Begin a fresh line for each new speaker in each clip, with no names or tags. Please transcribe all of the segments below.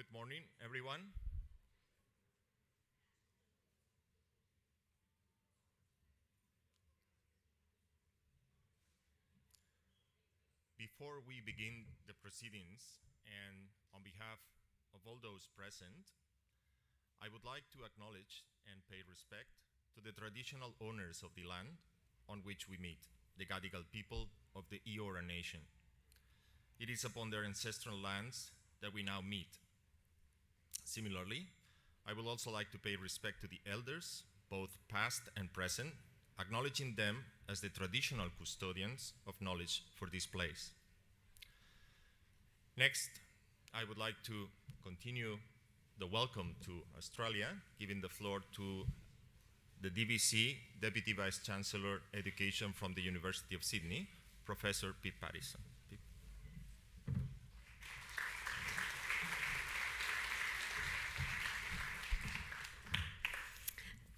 Good morning, everyone. Before we begin the proceedings, and on behalf of all those present, I would like to acknowledge and pay respect to the traditional owners of the land on which we meet, the Gadigal people of the Eora Nation. It is upon their ancestral lands that we now meet. Similarly, I would also like to pay respect to the elders, both past and present, acknowledging them as the traditional custodians of knowledge for this place. Next, I would like to continue the welcome to Australia, giving the floor to the DVC, Deputy Vice Chancellor Education from the University of Sydney, Professor Pete Pattison.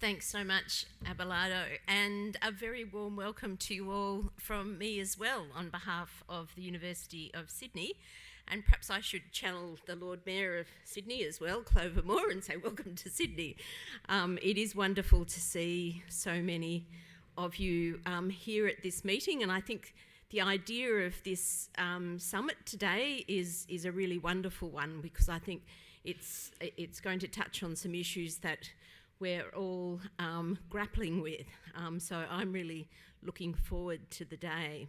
Thanks so much, Abelardo, and a very warm welcome to you all from me as well on behalf of the University of Sydney. And perhaps I should channel the Lord Mayor of Sydney as well, Clover Moore, and say welcome to Sydney. It is wonderful to see so many of you here at this meeting, and I think the idea of this summit today is a really wonderful one, because I think it's going to touch on some issues that we're all grappling with. So I'm really looking forward to the day.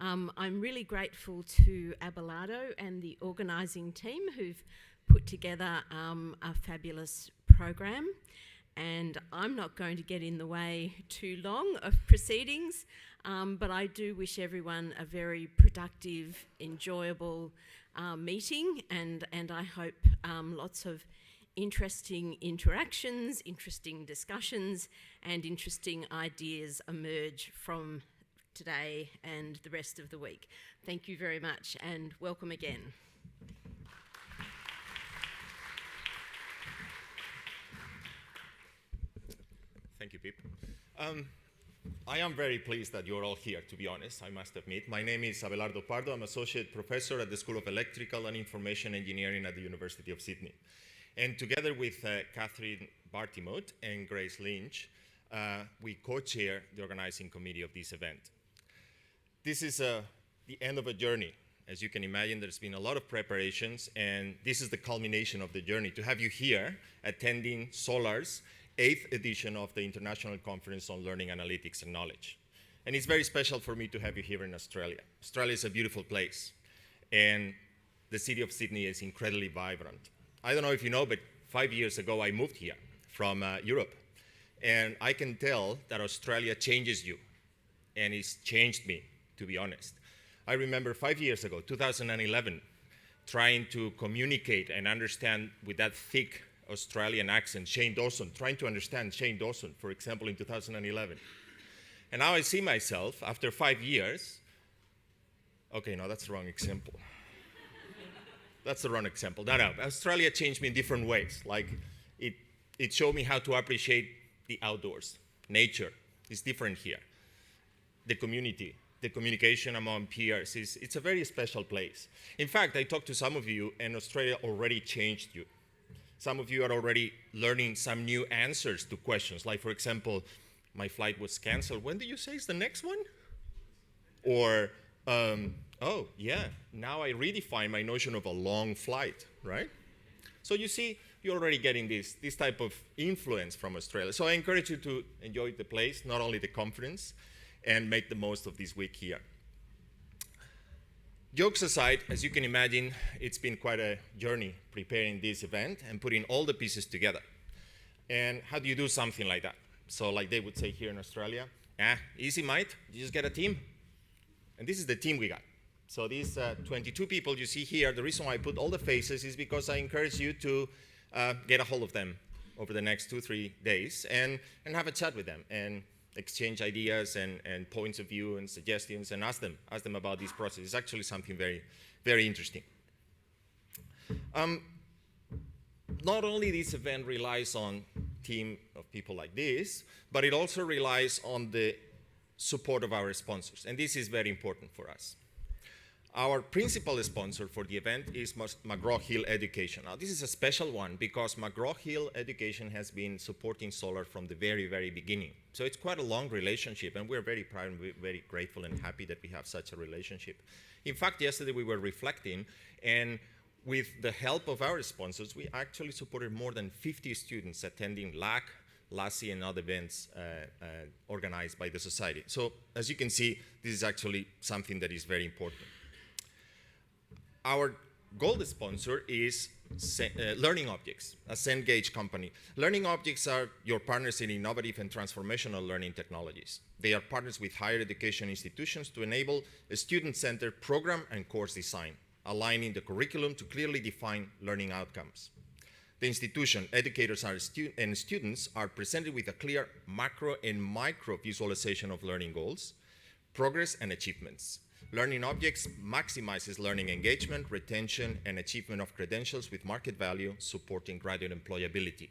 I'm really grateful to Abelardo and the organising team who've put together a fabulous program. And I'm not going to get in the way too long of proceedings, but I do wish everyone a very productive, enjoyable meeting, and I hope lots of interesting interactions, interesting discussions, and interesting ideas emerge from today and the rest of the week. Thank you very much, and welcome again.
Thank you, Pip. I am very pleased that you're all here, to be honest, I must admit. My name is Abelardo Pardo. I'm Associate Professor at the School of Electrical and Information Engineering at the University of Sydney. And together with Catherine Bartimot and Grace Lynch, we co-chair the organizing committee of this event. This is the end of a journey. As you can imagine, there's been a lot of preparations, and this is the culmination of the journey, to have you here attending SOLAR's 8th edition of the International Conference on Learning, Analytics and Knowledge. And it's very special for me to have you here in Australia. Australia is a beautiful place, and the city of Sydney is incredibly vibrant. I don't know if you know, but 5 years ago I moved here from Europe. And I can tell that Australia changes you, and it's changed me, to be honest. I remember 5 years ago, 2011, trying to communicate and understand with that thick Australian accent, Shane Dawson, trying to understand Shane Dawson, for example, in 2011. And now I see myself, after 5 years, okay, no, that's the wrong example. That's the wrong example. No, Australia changed me in different ways. Like, it showed me how to appreciate the outdoors. Nature is different here. The community, the communication among peers, it's a very special place. In fact, I talked to some of you, and Australia already changed you. Some of you are already learning some new answers to questions. Like, for example, my flight was canceled. When do you say is the next one? Or, oh, yeah, now I redefine my notion of a long flight, right? So you see, you're already getting this type of influence from Australia. So I encourage you to enjoy the place, not only the conference, and make the most of this week here. Jokes aside, as you can imagine, it's been quite a journey preparing this event and putting all the pieces together. And how do you do something like that? So like they would say here in Australia, easy, mate, you just get a team. And this is the team we got. So these 22 people you see here, the reason why I put all the faces is because I encourage you to get a hold of them over the next 2-3 days and have a chat with them and exchange ideas and points of view and suggestions, and ask them about this process. It's actually something very, very interesting. Not only this event relies on a team of people like this, but it also relies on the support of our sponsors, and this is very important for us. Our principal sponsor for the event is McGraw-Hill Education. Now, this is a special one because McGraw-Hill Education has been supporting solar from the very, very beginning. So it's quite a long relationship, and we're very proud and very grateful and happy that we have such a relationship. In fact, yesterday we were reflecting, and with the help of our sponsors, we actually supported more than 50 students attending LAK, LASI, and other events organized by the society. So, as you can see, this is actually something that is very important. Our gold sponsor is Learning Objects, a Cengage company. Learning Objects are your partners in innovative and transformational learning technologies. They are partners with higher education institutions to enable a student-centered program and course design, aligning the curriculum to clearly define learning outcomes. The institution, educators and students are presented with a clear macro and micro visualization of learning goals, progress, and achievements. Learning Objects maximizes learning engagement, retention, and achievement of credentials with market value, supporting graduate employability.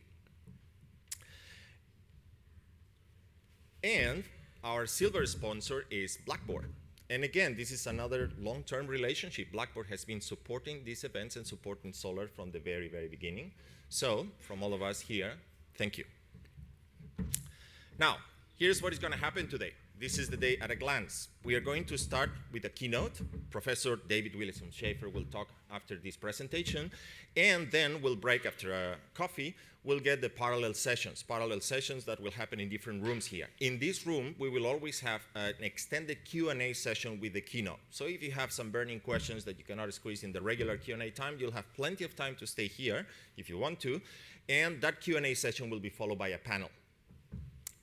And our silver sponsor is Blackboard. And again, this is another long-term relationship. Blackboard has been supporting these events and supporting solar from the very, very beginning. So, from all of us here, thank you. Now, here's what is going to happen today. This is the day at a glance. We are going to start with a keynote. Professor David Willison-Schaefer will talk after this presentation, and then we'll break after a coffee. We'll get the parallel sessions that will happen in different rooms here. In this room, we will always have an extended Q&A session with the keynote. So if you have some burning questions that you cannot squeeze in the regular Q&A time, you'll have plenty of time to stay here if you want to, and that Q&A session will be followed by a panel.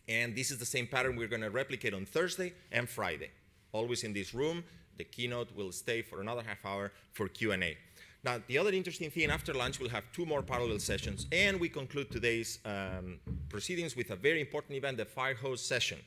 And this is the same pattern we're going to replicate on Thursday and Friday. Always in this room, the keynote will stay for another half hour for Q&A. Now, the other interesting thing, after lunch, we'll have 2 more parallel sessions, and we conclude today's proceedings with a very important event, the Fire Hose session.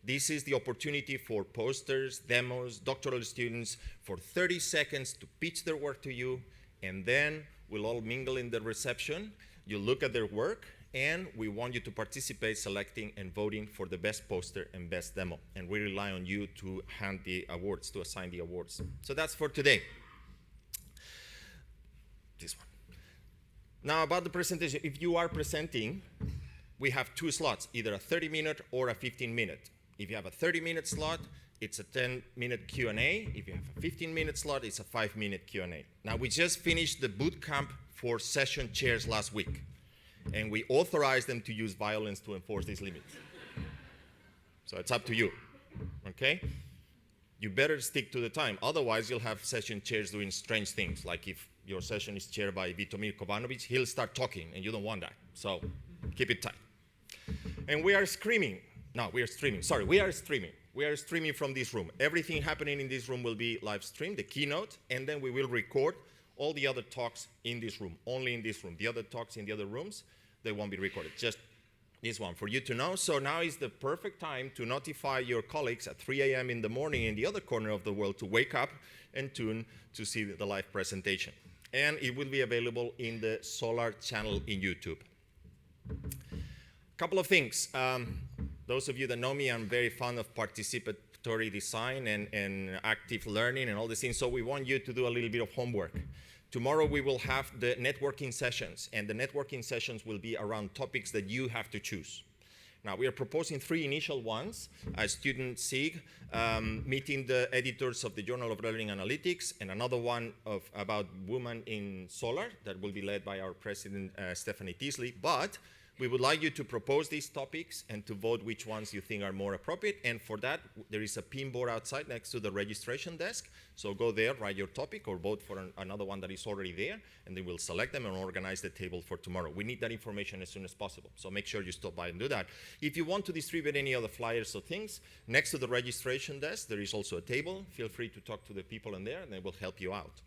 This is the opportunity for posters, demos, doctoral students for 30 seconds to pitch their work to you, and then we'll all mingle in the reception. You look at their work, and we want you to participate, selecting and voting for the best poster and best demo. And we rely on you to hand the awards, to assign the awards. So that's for today. This one. Now about the presentation, if you are presenting, we have 2 slots, either a 30-minute or a 15-minute. If you have a 30-minute slot, it's a 10-minute Q&A. If you have a 15-minute slot, it's a 5-minute Q&A. Now we just finished the boot camp for session chairs last week, and we authorized them to use violence to enforce these limits. So it's up to you, okay? You better stick to the time, otherwise you'll have session chairs doing strange things, like if your session is chaired by Vitomir Kovanovic, he'll start talking, and you don't want that, so keep it tight. And we are streaming. We are streaming from this room. Everything happening in this room will be live streamed, the keynote, and then we will record all the other talks in this room, only in this room. The other talks in the other rooms, they won't be recorded, just this one for you to know. So now is the perfect time to notify your colleagues at 3 a.m. in the morning in the other corner of the world to wake up and tune to see the live presentation. And it will be available in the Solar channel in YouTube. Couple of things. Those of you that know me, I'm very fond of participatory design and active learning and all these things, so we want you to do a little bit of homework. Tomorrow we will have the networking sessions, and the networking sessions will be around topics that you have to choose. Now, we are proposing 3 initial ones: a student SIG, meeting the editors of the Journal of Learning Analytics, and another one about women in solar that will be led by our president, Stephanie Teasley. But we would like you to propose these topics and to vote which ones you think are more appropriate. And for that, there is a pin board outside next to the registration desk. So go there, write your topic, or vote for another one that is already there, and then we'll select them and organize the table for tomorrow. We need that information as soon as possible, so make sure you stop by and do that. If you want to distribute any other flyers or things, next to the registration desk, there is also a table. Feel free to talk to the people in there, and they will help you out.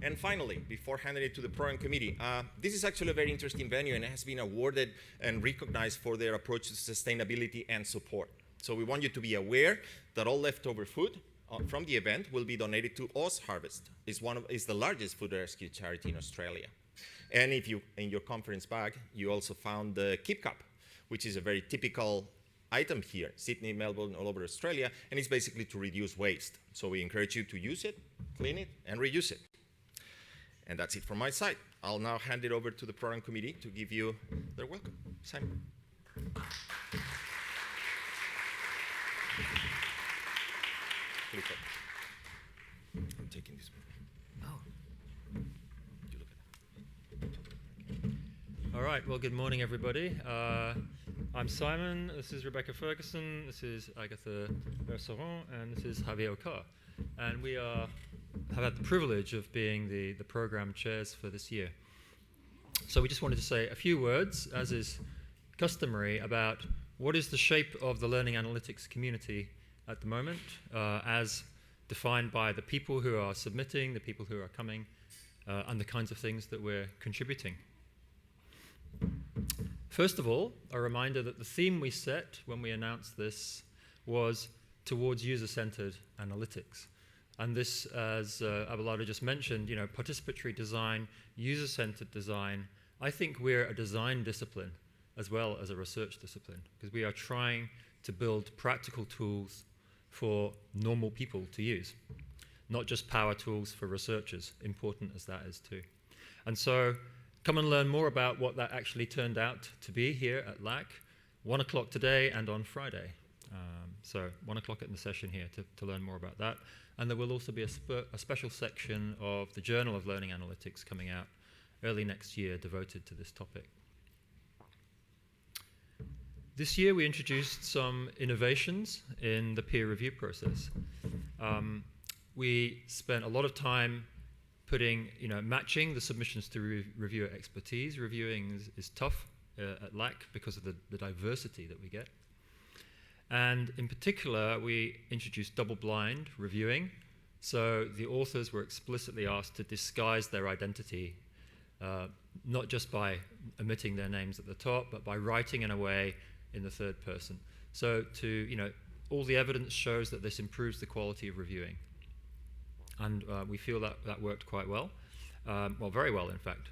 And finally, before handing it to the program committee, this is actually a very interesting venue, and it has been awarded and recognized for their approach to sustainability and support. So we want you to be aware that all leftover food from the event will be donated to Oz Harvest. It's the largest food rescue charity in Australia. And if you, in your conference bag, you also found the Keep Cup, which is a very typical item here, Sydney, Melbourne, all over Australia, and it's basically to reduce waste. So we encourage you to use it, clean it, and reuse it. And that's it from my side. I'll now hand it over to the program committee to give you their welcome. Simon. I'm taking this one. Oh. You look at that.
All right, well, good morning, everybody. I'm Simon, this is Rebecca Ferguson, this is Agatha Berceron, and this is Javier Ocar. And we have had the privilege of being the program chairs for this year. So we just wanted to say a few words, as is customary, about what is the shape of the learning analytics community at the moment, as defined by the people who are submitting, the people who are coming, and the kinds of things that we're contributing. First of all, a reminder that the theme we set when we announced this was towards user-centered analytics. And this, as Abelardo just mentioned, participatory design, user-centered design. I think we're a design discipline as well as a research discipline, because we are trying to build practical tools for normal people to use, not just power tools for researchers, important as that is too. And so come and learn more about what that actually turned out to be here at LAK, 1 o'clock today and on Friday. So 1 o'clock in the session here to learn more about that. And there will also be a special section of the Journal of Learning Analytics coming out early next year devoted to this topic. This year we introduced some innovations in the peer review process. We spent a lot of time matching the submissions to reviewer expertise. Reviewing is tough at LAK because of the diversity that we get. And in particular, we introduced double-blind reviewing. So the authors were explicitly asked to disguise their identity, not just by omitting their names at the top, but by writing in a way in the third person. So all the evidence shows that this improves the quality of reviewing. And we feel that worked quite well. Well, very well, in fact.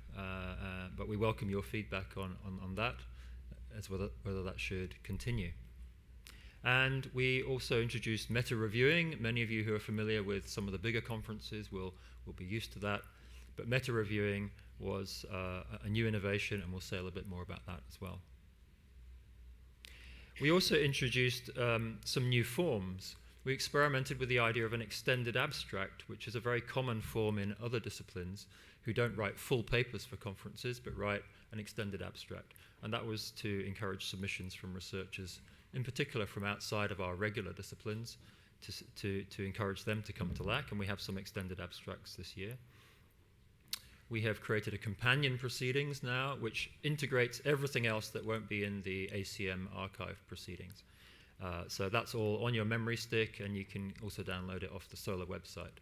But we welcome your feedback on that, as whether that should continue. And we also introduced meta-reviewing. Many of you who are familiar with some of the bigger conferences will be used to that. But meta-reviewing was a new innovation, and we'll say a little bit more about that as well. We also introduced some new forms. We experimented with the idea of an extended abstract, which is a very common form in other disciplines who don't write full papers for conferences, but write an extended abstract. And that was to encourage submissions from researchers, in particular from outside of our regular disciplines, to encourage them to come to LAK, and we have some extended abstracts this year. We have created a companion proceedings now, which integrates everything else that won't be in the ACM archive proceedings. So that's all on your memory stick, and you can also download it off the SOLA website.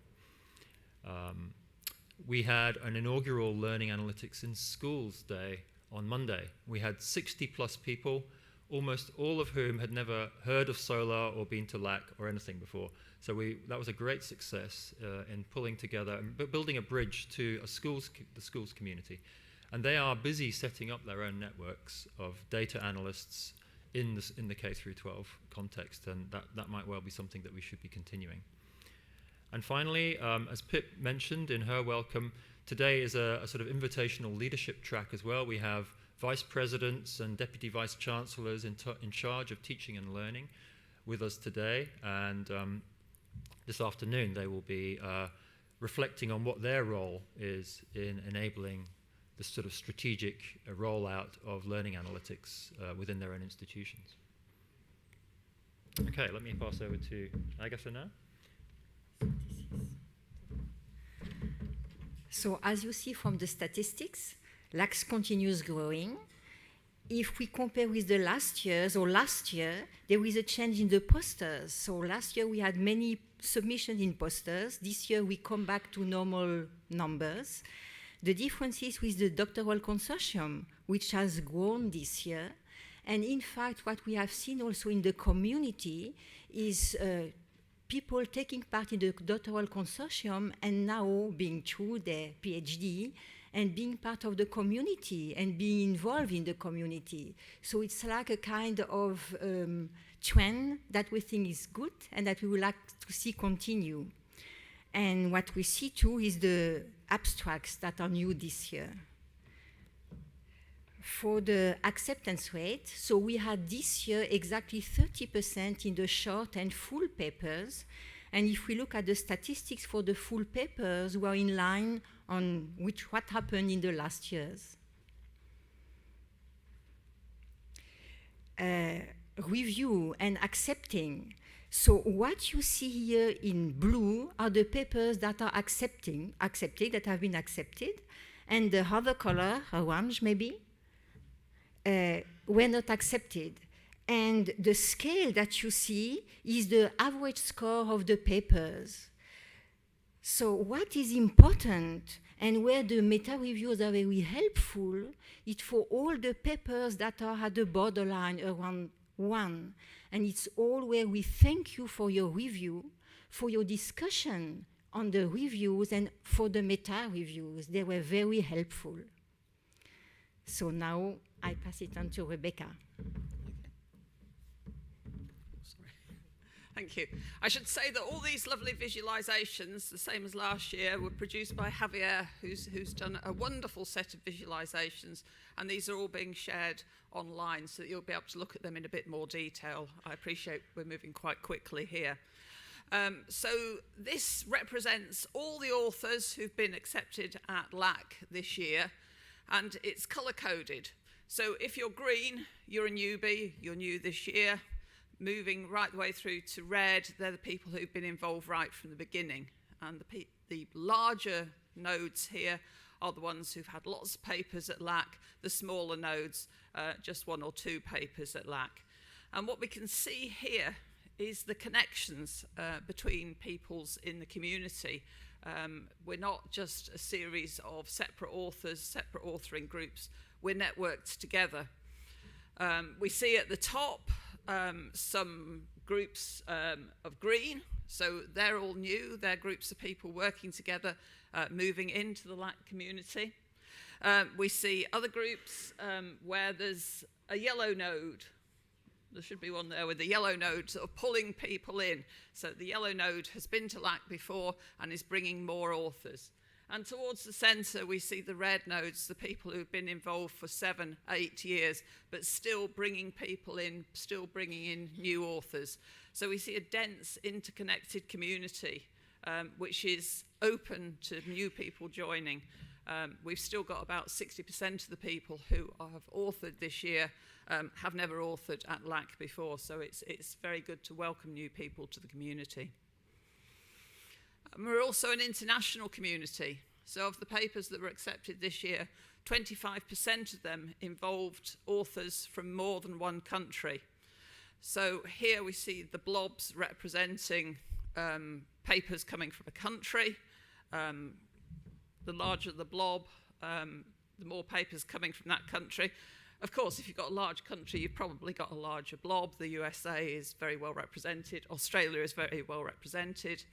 We had an inaugural Learning Analytics in Schools Day on Monday. We had 60 plus people, almost all of whom had never heard of SOLA or been to LAK or anything before. So that was a great success in pulling together and building a bridge to the schools community. And they are busy setting up their own networks of data analysts in the K through 12 context, and that might well be something that we should be continuing. And finally, as Pip mentioned in her welcome, today is a sort of invitational leadership track as well. We have vice presidents and deputy vice chancellors in charge of teaching and learning with us today, and this afternoon they will be reflecting on what their role is in enabling the sort of strategic rollout of learning analytics within their own institutions. Okay, let me pass over to Agatha now.
So as you see from the statistics, LAK continues growing. If we compare with the last year, there is a change in the posters. So last year we had many submissions in posters. This year we come back to normal numbers. The difference is with the doctoral consortium, which has grown this year. And in fact, what we have seen also in the community is people taking part in the doctoral consortium and now being through their PhD and being part of the community and being involved in the community. So it's like a kind of trend that we think is good and that we would like to see continue. And what we see too is the abstracts that are new this year. For the acceptance rate, so we had this year exactly 30% in the short and full papers. And if we look at the statistics for the full papers, we are in line on what happened in the last years. Review and accepting. So what you see here in blue are the papers that are accepted, that have been accepted. And the other color, orange maybe, were not accepted. And the scale that you see is the average score of the papers. So what is important and where the meta reviews are very helpful is for all the papers that are at the borderline around 1. And it's all where we thank you for your review, for your discussion on the reviews, and for the meta reviews. They were very helpful. So now I pass it on to Rebecca.
Thank you. I should say that all these lovely visualizations, the same as last year, were produced by Javier, who's done a wonderful set of visualizations, and these are all being shared online so that you'll be able to look at them in a bit more detail. I appreciate we're moving quite quickly here. So this represents all the authors who've been accepted at LAK this year, and it's color-coded. So if you're green, you're a newbie, you're new this year. Moving right the way through to red, they're the people who've been involved right from the beginning. And the larger nodes here are the ones who've had lots of papers at LAK. The smaller nodes, just 1 or 2 papers at LAK. And what we can see here is the connections between peoples in the community. We're not just a series of separate authors, separate authoring groups. We're networked together. We see at the top some groups of green, so they're all new. They're groups of people working together, moving into the LAK community. We see other groups where there's a yellow node. There should be one there with the yellow node sort of pulling people in. So the yellow node has been to LAK before and is bringing more authors. And towards the centre, we see the red nodes, the people who've been involved for 7, 8 years, but still bringing people in, still bringing in new authors. So we see a dense, interconnected community, which is open to new people joining. We've still got about 60% of the people who have authored this year have never authored at LAK before, so it's very good to welcome new people to the community. And we're also an international community. So of the papers that were accepted this year, 25% of them involved authors from more than one country. So here we see the blobs representing papers coming from a country. The larger the blob, the more papers coming from that country. Of course, if you've got a large country, you've probably got a larger blob. The USA is very well represented. Australia is very well represented.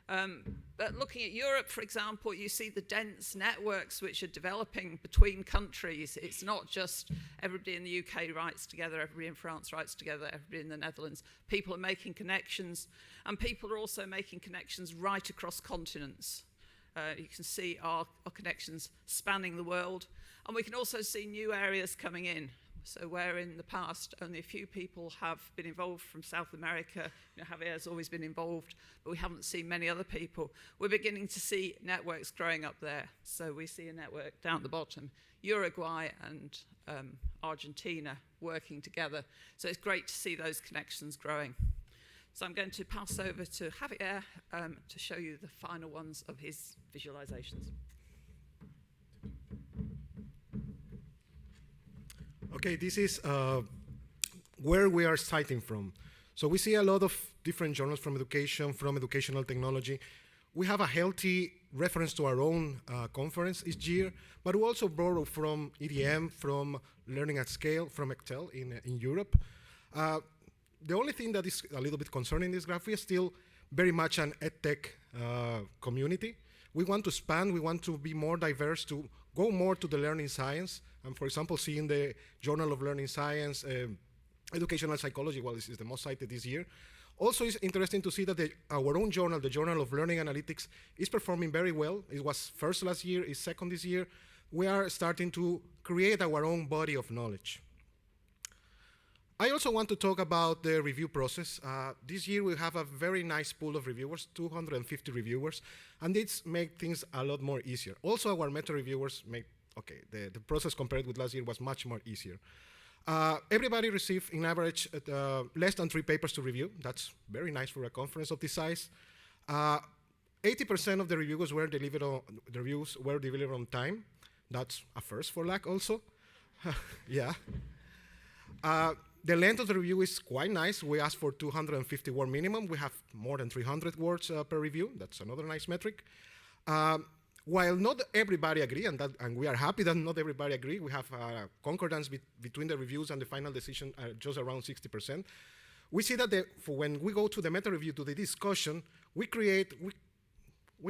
But looking at Europe, for example, you see the dense networks which are developing between countries. It's not just everybody in the UK writes together, everybody in France writes together, everybody in the Netherlands. People are making connections, and people are also making connections right across continents. You can see our connections spanning the world, and we can also see new areas coming in. So where in the past only a few people have been involved from South America, Javier's always been involved, but we haven't seen many other people. We're beginning to see networks growing up there. So we see a network down at the bottom, Uruguay and Argentina working together. So it's great to see those connections growing. So I'm going to pass over to Javier to show you the final ones of his visualizations.
Okay, this is where we are citing from. So we see a lot of different journals from education, from educational technology. We have a healthy reference to our own conference each year, but we also borrow from EDM, from Learning at Scale, from Excel in Europe. The only thing that is a little bit concerning this graph, we are still very much an EdTech community. We want to expand, we want to be more diverse, to go more to the learning science. And for example, see in the Journal of Learning Science, Educational Psychology, well, this is the most cited this year. Also, it's interesting to see that our own journal, the Journal of Learning Analytics, is performing very well. It was first last year, it's second this year. We are starting to create our own body of knowledge. I also want to talk about the review process. This year we have a very nice pool of reviewers, 250 reviewers, and this makes things a lot more easier. Also, our meta reviewers make, okay, the process compared with last year was much more easier. Everybody received, in average, less than 3 papers to review. That's very nice for a conference of this size. 80% of the reviews were delivered on time. That's a first for LAK also. Yeah. The length of the review is quite nice. We asked for 250 word minimum. We have more than 300 words per review. That's another nice metric. While not everybody agree, and we are happy that not everybody agree, we have concordance between the reviews and the final decision just around 60%. We see that when we go to the meta review, to the discussion, we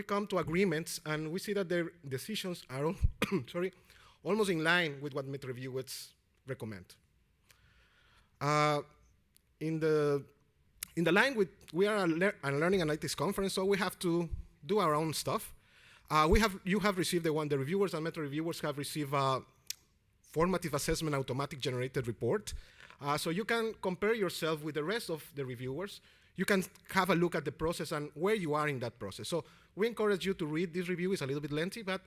come to agreements, and we see that their decisions are almost in line with what meta reviewers recommend. In the line with, we are a learning analytics conference, so we have to do our own stuff. You have received the reviewers and meta reviewers have received a formative assessment automatic generated report. So you can compare yourself with the rest of the reviewers. You can have a look at the process and where you are in that process. So we encourage you to read this review. It's a little bit lengthy, but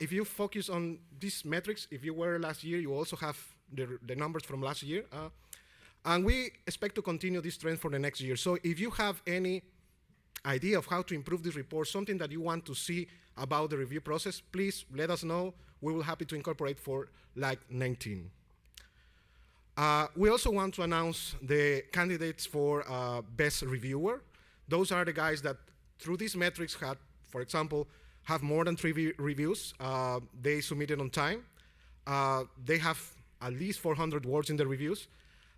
if you focus on these metrics, if you were last year, you also have the numbers from last year. And we expect to continue this trend for the next year. So if you have any idea of how to improve this report, something that you want to see about the review process, please let us know. We will be happy to incorporate for LAK'18. We also want to announce the candidates for best reviewer. Those are the guys that through these metrics had, for example, have more than 3 reviews. They submitted on time. They have at least 400 words in the reviews.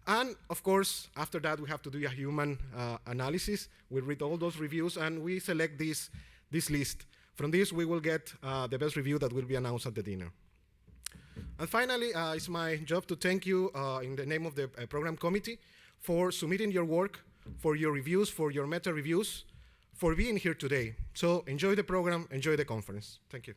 And of course, after that, we have to do a human analysis. We read all those reviews and we select this list. From this, we will get the best review that will be announced at the dinner. And finally, it's my job to thank you in the name of the program committee for submitting your work, for your reviews, for your meta reviews, for being here today. So enjoy the program, enjoy the conference. Thank you.